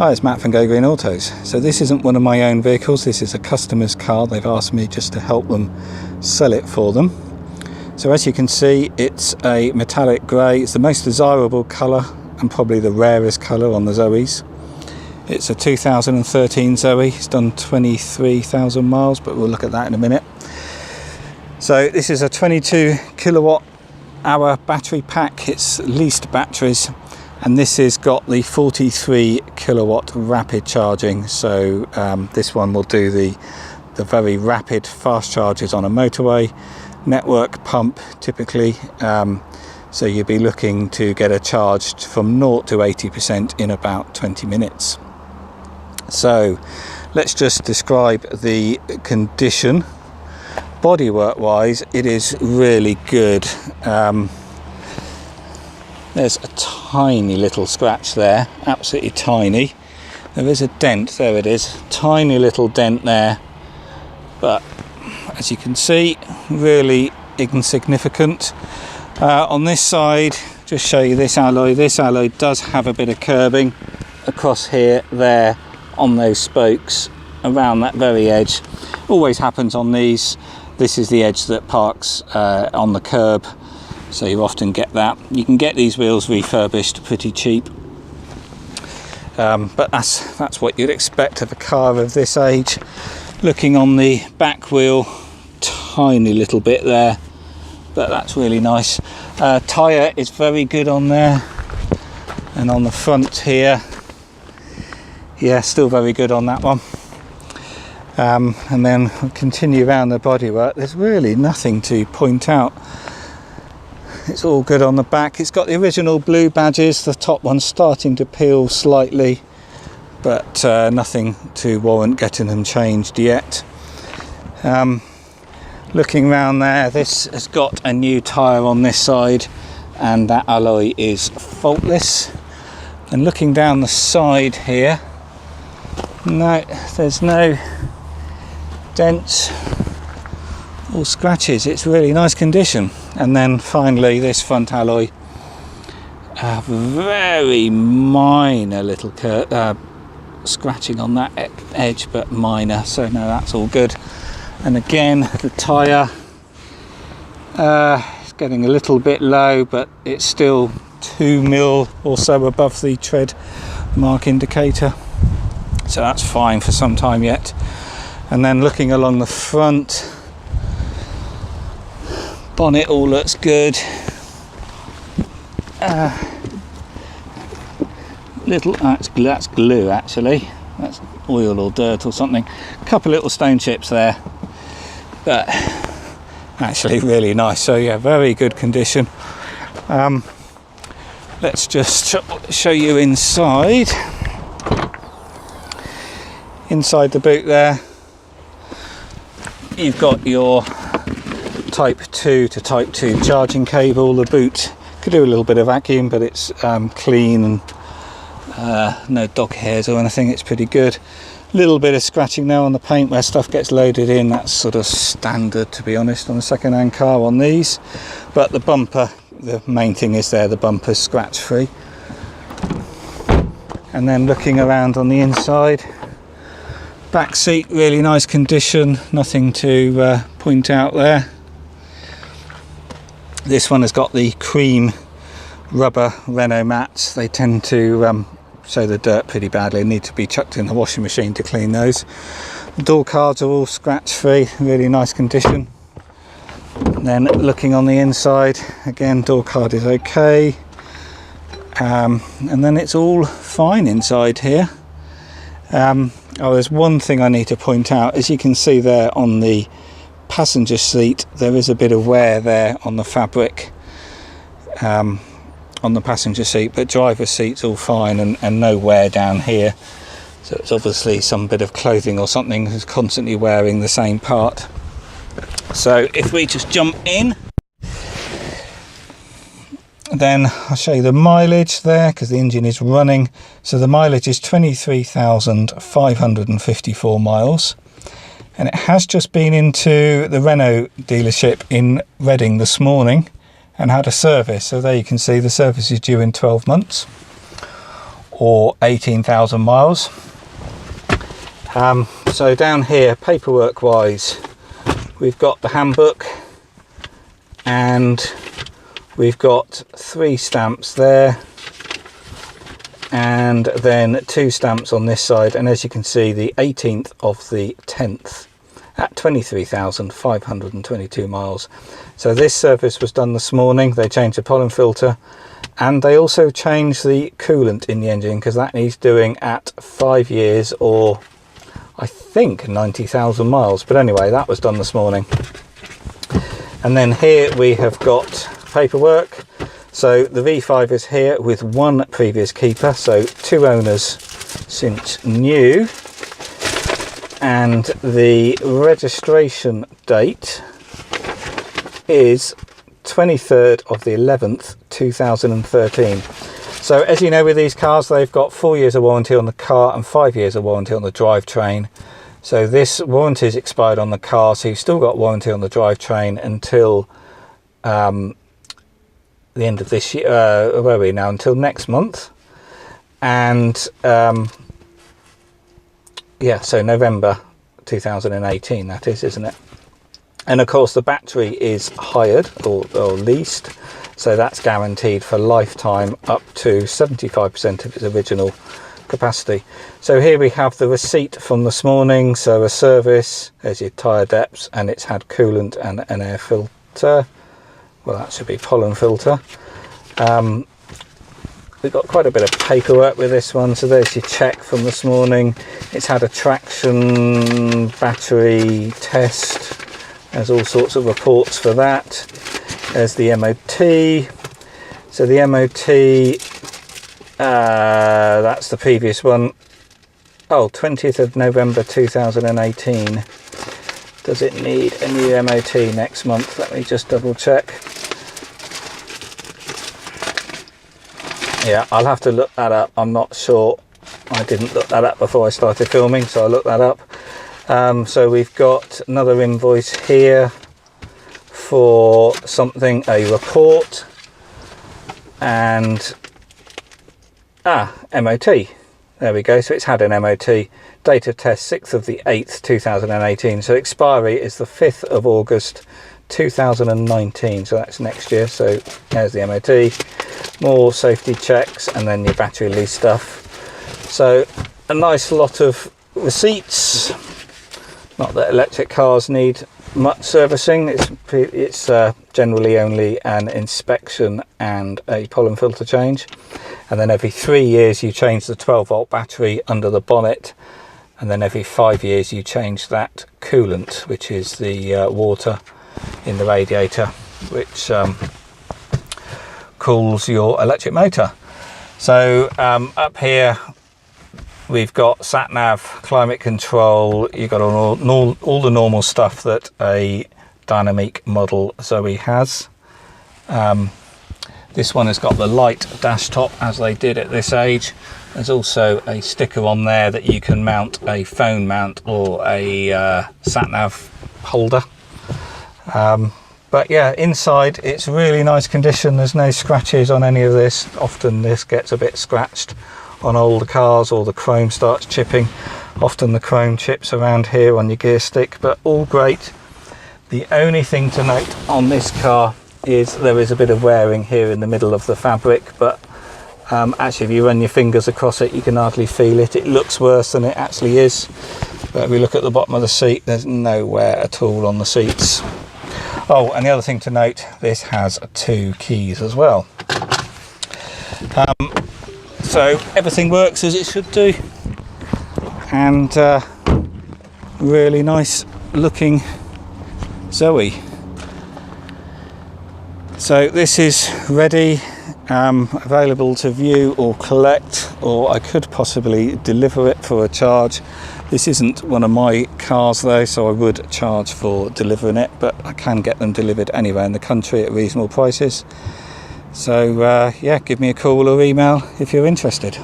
Hi, it's Matt from Go Green Autos. So this isn't one of my own vehicles, this is a customer's car. They've asked me just to help them sell it for them. So as you can see, it's a metallic grey. It's the most desirable colour and probably the rarest colour on the Zoes. It's a 2013 Zoe. It's done 23,000 miles, but we'll look at that in a minute. So this is a 22 kilowatt hour battery pack. It's leased batteries, and this has got the 43 kilowatt rapid charging. So this one will do the very rapid fast charges on a motorway network pump typically. So you'll be looking to get a charged from 0 to 80% in about 20 minutes. So let's just describe the condition. Bodywork wise, it is really good. There's a tiny little scratch there, absolutely tiny. There is a dent, there it is, tiny little dent there, but as you can see, really insignificant. On this side, just show you this alloy. This alloy does have a bit of curbing across here, there, on those spokes, around that very edge. Always happens on these. This is the edge that parks on the curb, so you often get that. You can get these wheels refurbished pretty cheap, but that's what you'd expect of a car of this age. Looking on the back wheel, tiny little bit there, but that's really nice. Tyre is very good on there, and on the front here, yeah, still very good on that one. And then we'll continue around the bodywork. There's really nothing to point out. It's all good on the back. It's got the original blue badges. The top one's starting to peel slightly, but nothing to warrant getting them changed yet. Looking around there, this has got a new tyre on this side, and that alloy is faultless. And looking down the side here, no, there's no dents or scratches. It's really nice condition. And then finally, this front alloy, a very minor little scratching on that edge, but minor, so no, that's all good. And again, the tyre is getting a little bit low, but it's still 2 mil or so above the tread mark indicator, so that's fine for some time yet. And then looking along the front, bonnet all looks good. That's glue actually, that's oil or dirt or something. A couple little stone chips there, but actually really nice. So yeah, very good condition. Let's just show you inside the boot there. You've got your type 2 to type 2 charging cable. The boot could do a little bit of vacuum, but it's clean and no dog hairs or anything. It's pretty good. Little bit of scratching now on the paint where stuff gets loaded in. That's sort of standard, to be honest, on a second-hand car on these. But the bumper, the main thing is there, the bumper's scratch free. And then looking around on the inside, back seat, really nice condition, nothing to point out there. This one has got the cream rubber Renault mats. They tend to show the dirt pretty badly, need to be chucked in the washing machine to clean those. The door cards are all scratch free, really nice condition. And then looking on the inside, again, door card is okay, and then it's all fine inside here. Oh, there's one thing I need to point out. As you can see there on the passenger seat, there is a bit of wear there on the fabric on the passenger seat, but driver's seat's all fine, and no wear down here. So it's obviously some bit of clothing or something who's constantly wearing the same part. So if we just jump in, then I'll show you the mileage there, because the engine is running. So the mileage is 23,554 miles, and it has just been into the Renault dealership in Reading this morning and had a service. So there you can see the service is due in 12 months. or 18,000 miles. So down here, paperwork wise, we've got the handbook, and we've got 3 stamps there, and then 2 stamps on this side, and as you can see, the 18th of the 10th at 23,522 miles. So this service was done this morning. They changed the pollen filter, and they also changed the coolant in the engine, because that needs doing at 5 years, or I think 90,000 miles. But anyway, that was done this morning. And then here we have got paperwork. So the V5 is here with 1 previous keeper, so 2 owners since new, and the registration date is 23rd of the 11th 2013. So as you know, with these cars, they've got 4 years of warranty on the car and 5 years of warranty on the drivetrain. So this warranty is expired on the car, so you've still got warranty on the drivetrain until the end of this year. Where are we now? Until next month. And yeah, so November 2018 that is, isn't it? And of course the battery is hired or leased, so that's guaranteed for lifetime up to 75% of its original capacity. So here we have the receipt from this morning. So a service, there's your tyre depths, and it's had coolant and an air filter. Well, that should be pollen filter. We've got quite a bit of paperwork with this one. So there's your check from this morning. It's had a traction battery test. There's all sorts of reports for that. There's the MOT. So the MOT, that's the previous one. Oh, 20th of November 2018. Does it need a new MOT next month? Let me just double check. Yeah, I'll have to look that up. I'm not sure. I didn't look that up before I started filming, so I looked that up. So we've got another invoice here for something, a report, and MOT. There we go. So it's had an MOT. Date of test 6th of the 8th 2018. So expiry is the 5th of August 2019. So that's next year. So there's the MOT. More safety checks, and then your battery lease stuff. So a nice lot of receipts. Not that electric cars need much servicing. It's generally only an inspection and a pollen filter change, and then every 3 years you change the 12-volt battery under the bonnet, and then every 5 years you change that coolant, which is the water in the radiator, which cools your electric motor. So up here we've got sat nav, climate control. You've got all the normal stuff that a dynamic model Zoe has. This one has got the light dash top, as they did at this age. There's also a sticker on there that you can mount a phone mount or a sat nav holder. But yeah, inside it's really nice condition. There's no scratches on any of this. Often this gets a bit scratched on older cars, or the chrome starts chipping. Often the chrome chips around here on your gear stick, but all great. The only thing to note on this car is there is a bit of wearing here in the middle of the fabric, but actually if you run your fingers across it you can hardly feel it. It looks worse than it actually is, but if we look at the bottom of the seat, there's no wear at all on the seats. Oh, and the other thing to note, this has 2 keys as well. So everything works as it should do, and really nice looking Zoe. So this is ready, available to view or collect, or I could possibly deliver it for a charge. This isn't one of my cars though, so I would charge for delivering it, but I can get them delivered anywhere in the country at reasonable prices. So yeah, give me a call or email if you're interested.